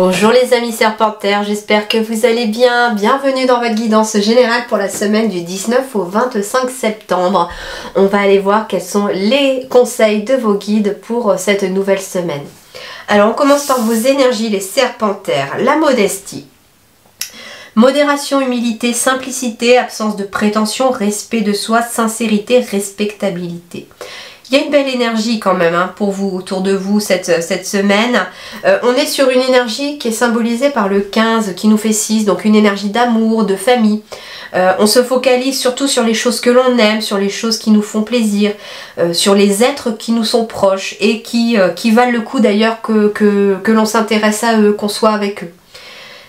Bonjour les amis serpentaires, j'espère que vous allez bien. Bienvenue dans votre guidance générale pour la semaine du 19 au 25 septembre. On va aller voir quels sont les conseils de vos guides pour cette nouvelle semaine. Alors on commence par vos énergies les serpentaires. La modestie. Modération, humilité, simplicité, absence de prétention, respect de soi, sincérité, respectabilité. Il y a une belle énergie quand même pour vous, autour de vous cette semaine. On est sur une énergie qui est symbolisée par le 15 qui nous fait 6, donc une énergie d'amour, de famille. On se focalise surtout sur les choses que l'on aime, sur les choses qui nous font plaisir, sur les êtres qui nous sont proches et qui valent le coup d'ailleurs que l'on s'intéresse à eux, qu'on soit avec eux.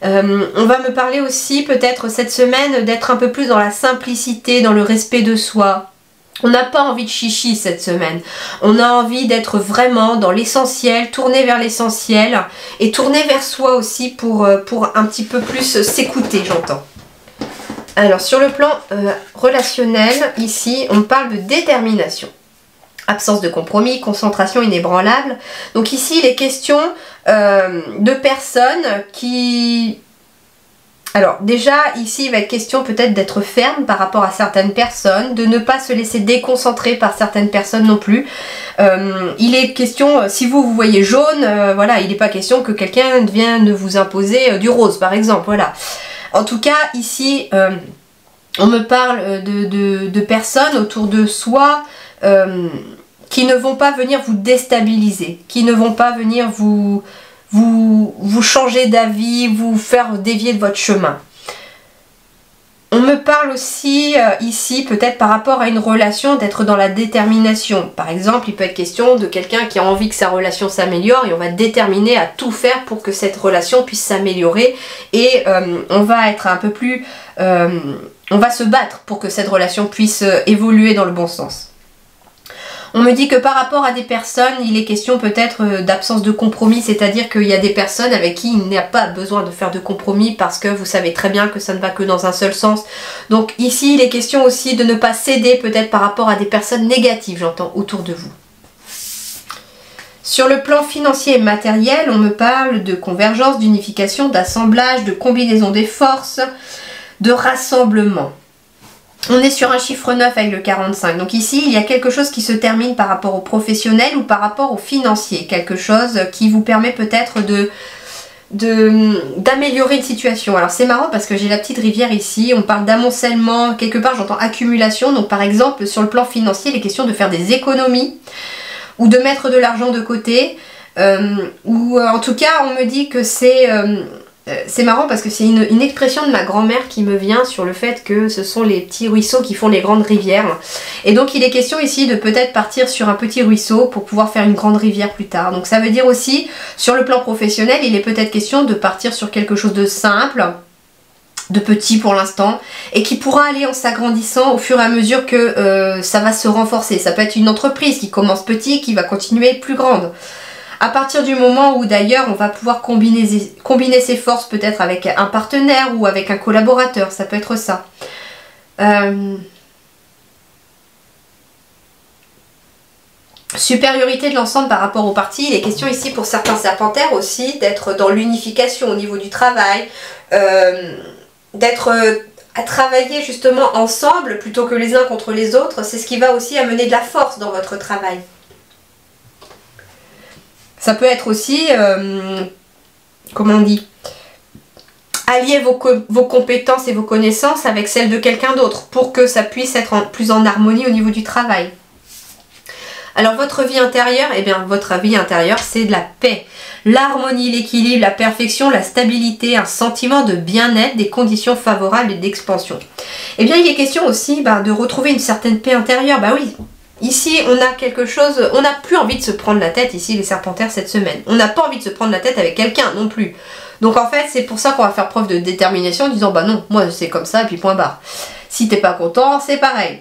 On va me parler aussi peut-être cette semaine d'être un peu plus dans la simplicité, dans le respect de soi. On n'a pas envie de chichi cette semaine, on a envie d'être vraiment dans l'essentiel, tourner vers l'essentiel et tourner vers soi aussi pour un petit peu plus s'écouter, j'entends. Alors sur le plan relationnel, ici on parle de détermination. Absence de compromis, concentration inébranlable. Donc ici il est question de personnes qui... Alors déjà ici il va être question peut-être d'être ferme par rapport à certaines personnes, de ne pas se laisser déconcentrer par certaines personnes non plus. Il est question, si vous voyez jaune, voilà, il n'est pas question que quelqu'un vienne vous imposer du rose par exemple, voilà. En tout cas ici on me parle de personnes autour de soi qui ne vont pas venir vous déstabiliser, qui ne vont pas venir vous changer d'avis, vous faire dévier de votre chemin. On me parle aussi ici peut-être par rapport à une relation d'être dans la détermination. Par exemple, il peut être question de quelqu'un qui a envie que sa relation s'améliore et on va déterminer à tout faire pour que cette relation puisse s'améliorer et on va être un peu plus... on va se battre pour que cette relation puisse évoluer dans le bon sens. On me dit que par rapport à des personnes, il est question peut-être d'absence de compromis, c'est-à-dire qu'il y a des personnes avec qui il n'y a pas besoin de faire de compromis parce que vous savez très bien que ça ne va que dans un seul sens. Donc ici, il est question aussi de ne pas céder peut-être par rapport à des personnes négatives, j'entends, autour de vous. Sur le plan financier et matériel, on me parle de convergence, d'unification, d'assemblage, de combinaison des forces, de rassemblement. On est sur un chiffre 9 avec le 45. Donc ici, il y a quelque chose qui se termine par rapport au professionnel ou par rapport au financier. Quelque chose qui vous permet peut-être d'améliorer une situation. Alors c'est marrant parce que j'ai la petite rivière ici. On parle d'amoncellement. Quelque part, j'entends accumulation. Donc par exemple, sur le plan financier, il est question de faire des économies ou de mettre de l'argent de côté. Ou en tout cas, on me dit que c'est marrant parce que c'est une expression de ma grand-mère qui me vient sur le fait que ce sont les petits ruisseaux qui font les grandes rivières. Et donc il est question ici de peut-être partir sur un petit ruisseau pour pouvoir faire une grande rivière plus tard. Donc ça veut dire aussi, sur le plan professionnel, il est peut-être question de partir sur quelque chose de simple, de petit pour l'instant, et qui pourra aller en s'agrandissant au fur et à mesure que ça va se renforcer. Ça peut être une entreprise qui commence petit, qui va continuer plus grande. À partir du moment où d'ailleurs on va pouvoir combiner ses forces peut-être avec un partenaire ou avec un collaborateur, ça peut être ça. Supériorité de l'ensemble par rapport au parti, il est question ici pour certains serpentaires aussi d'être dans l'unification au niveau du travail, d'être à travailler justement ensemble plutôt que les uns contre les autres, c'est ce qui va aussi amener de la force dans votre travail. Ça peut être aussi, comment on dit, allier vos compétences et vos connaissances avec celles de quelqu'un d'autre pour que ça puisse être plus en harmonie au niveau du travail. Alors votre vie intérieure, eh bien votre vie intérieure c'est de la paix, l'harmonie, l'équilibre, la perfection, la stabilité, un sentiment de bien-être, des conditions favorables et d'expansion. Eh bien il est question aussi de retrouver une certaine paix intérieure, bah oui. Ici, on a quelque chose, on n'a plus envie de se prendre la tête ici les serpentaires cette semaine. On n'a pas envie de se prendre la tête avec quelqu'un non plus. Donc en fait, c'est pour ça qu'on va faire preuve de détermination en disant bah non, moi c'est comme ça et puis point barre. Si t'es pas content, c'est pareil.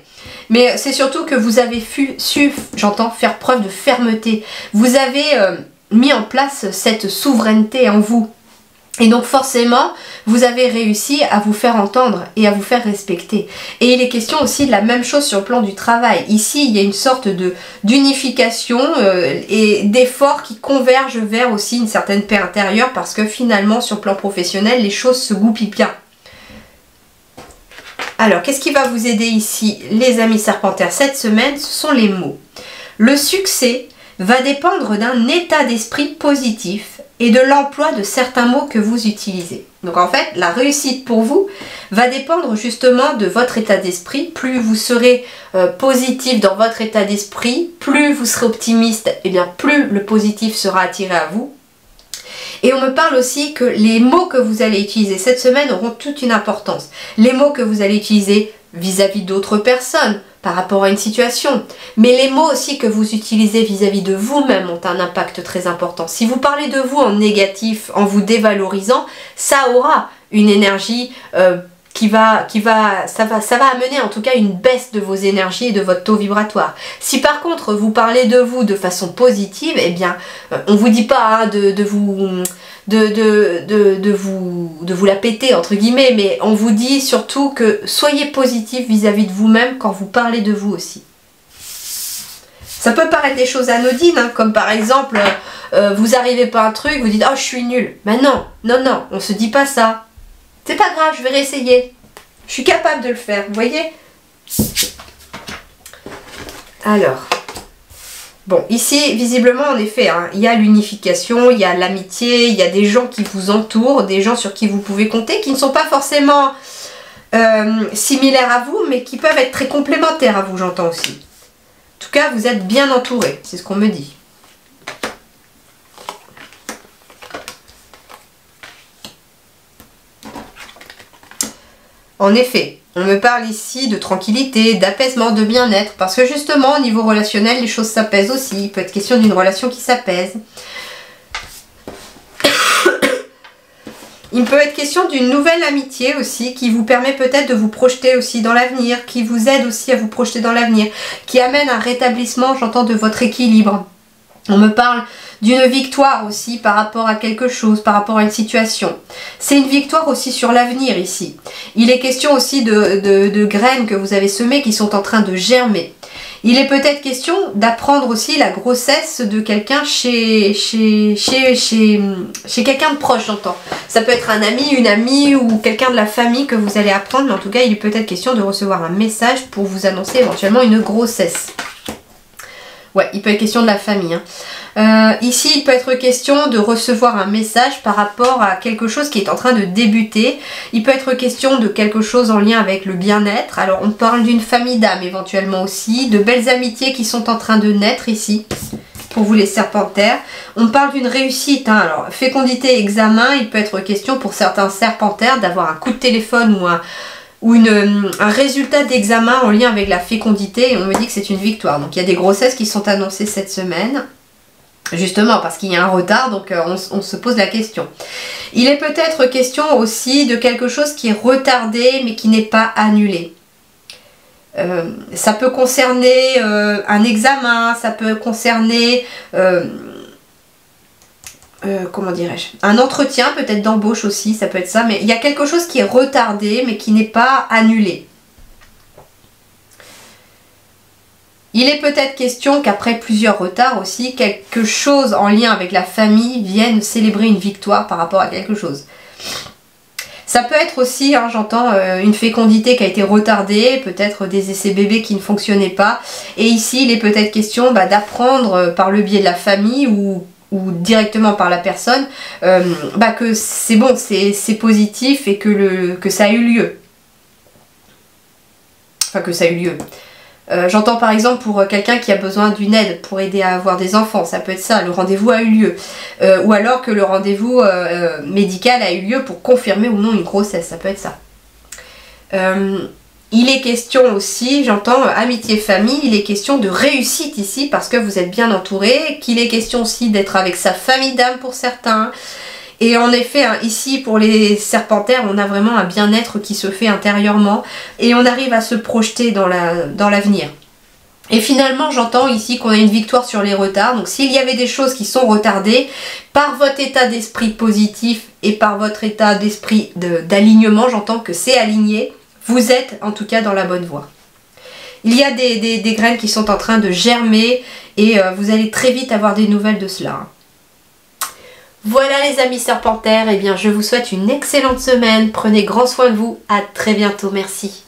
Mais c'est surtout que vous avez su, j'entends, faire preuve de fermeté. Vous avez mis en place cette souveraineté en vous. Et donc forcément, vous avez réussi à vous faire entendre et à vous faire respecter. Et il est question aussi de la même chose sur le plan du travail. Ici, il y a une sorte d'unification et d'efforts qui convergent vers aussi une certaine paix intérieure parce que finalement, sur le plan professionnel, les choses se goupillent bien. Alors, qu'est-ce qui va vous aider ici, les amis serpentaires, cette semaine? Ce sont les mots. Le succès va dépendre d'un état d'esprit positif et de l'emploi de certains mots que vous utilisez. Donc en fait, la réussite pour vous va dépendre justement de votre état d'esprit. Plus vous serez positif dans votre état d'esprit, plus vous serez optimiste, et bien plus le positif sera attiré à vous. Et on me parle aussi que les mots que vous allez utiliser cette semaine auront toute une importance. Les mots que vous allez utiliser vis-à-vis d'autres personnes, par rapport à une situation. Mais les mots aussi que vous utilisez vis-à-vis de vous-même ont un impact très important. Si vous parlez de vous en négatif, en vous dévalorisant, ça aura une énergie ça va amener en tout cas une baisse de vos énergies et de votre taux vibratoire. Si par contre vous parlez de vous de façon positive, eh bien on vous dit pas hein, de vous la péter entre guillemets, mais on vous dit surtout que soyez positif vis-à-vis de vous-même quand vous parlez de vous aussi. Ça peut paraître des choses anodines, hein, comme par exemple vous arrivez pas à un truc, vous dites oh je suis nul. Mais non, on se dit pas ça. C'est pas grave, je vais réessayer. Je suis capable de le faire, vous voyez? Alors, bon, ici, visiblement, en effet, hein, il y a l'unification, il y a l'amitié, il y a des gens qui vous entourent, des gens sur qui vous pouvez compter, qui ne sont pas forcément similaires à vous, mais qui peuvent être très complémentaires à vous, j'entends aussi. En tout cas, vous êtes bien entourés, c'est ce qu'on me dit. En effet, on me parle ici de tranquillité, d'apaisement, de bien-être, parce que justement, au niveau relationnel, les choses s'apaisent aussi. Il peut être question d'une relation qui s'apaise. Il peut être question d'une nouvelle amitié aussi, qui vous permet peut-être de vous projeter aussi dans l'avenir, qui vous aide aussi à vous projeter dans l'avenir, qui amène un rétablissement, j'entends, de votre équilibre. On me parle d'une victoire aussi par rapport à quelque chose, par rapport à une situation. C'est une victoire aussi sur l'avenir ici. Il est question aussi de graines que vous avez semées qui sont en train de germer. Il est peut-être question d'apprendre aussi la grossesse de quelqu'un chez quelqu'un de proche, j'entends. Ça peut être un ami, une amie ou quelqu'un de la famille que vous allez apprendre, mais en tout cas, il est peut-être question de recevoir un message pour vous annoncer éventuellement une grossesse. Ouais, il peut être question de la famille. Hein. Ici, il peut être question de recevoir un message par rapport à quelque chose qui est en train de débuter. Il peut être question de quelque chose en lien avec le bien-être. Alors, on parle d'une famille d'âmes éventuellement aussi, de belles amitiés qui sont en train de naître ici, pour vous les serpentaires. On parle d'une réussite. Hein. Alors, fécondité, examen, il peut être question pour certains serpentaires d'avoir un coup de téléphone ou un résultat d'examen en lien avec la fécondité, et on me dit que c'est une victoire. Donc il y a des grossesses qui sont annoncées cette semaine, justement parce qu'il y a un retard, donc on se pose la question. Il est peut-être question aussi de quelque chose qui est retardé mais qui n'est pas annulé. Ça peut concerner un examen, ça peut concerner... comment dirais-je, un entretien peut-être d'embauche aussi, ça peut être ça, mais il y a quelque chose qui est retardé mais qui n'est pas annulé. Il est peut-être question qu'après plusieurs retards aussi, quelque chose en lien avec la famille vienne célébrer une victoire par rapport à quelque chose. Ça peut être aussi, hein, j'entends, une fécondité qui a été retardée, peut-être des essais bébés qui ne fonctionnaient pas, et ici il est peut-être question d'apprendre par le biais de la famille ou directement par la personne, que c'est bon, c'est positif et que ça a eu lieu. Enfin, que ça a eu lieu. J'entends par exemple pour quelqu'un qui a besoin d'une aide pour aider à avoir des enfants, ça peut être ça, le rendez-vous a eu lieu. Ou alors que le rendez-vous médical a eu lieu pour confirmer ou non une grossesse, ça peut être ça. Il est question aussi, j'entends, amitié, famille, il est question de réussite ici parce que vous êtes bien entouré, qu'il est question aussi d'être avec sa famille d'âme pour certains. Et en effet, hein, ici pour les serpentaires, on a vraiment un bien-être qui se fait intérieurement et on arrive à se projeter dans l'avenir. Et finalement, j'entends ici qu'on a une victoire sur les retards. Donc s'il y avait des choses qui sont retardées, par votre état d'esprit positif et par votre état d'esprit d'alignement, j'entends que c'est aligné. Vous êtes en tout cas dans la bonne voie. Il y a des graines qui sont en train de germer et vous allez très vite avoir des nouvelles de cela. Voilà les amis serpentaires, eh bien je vous souhaite une excellente semaine. Prenez grand soin de vous. À très bientôt. Merci.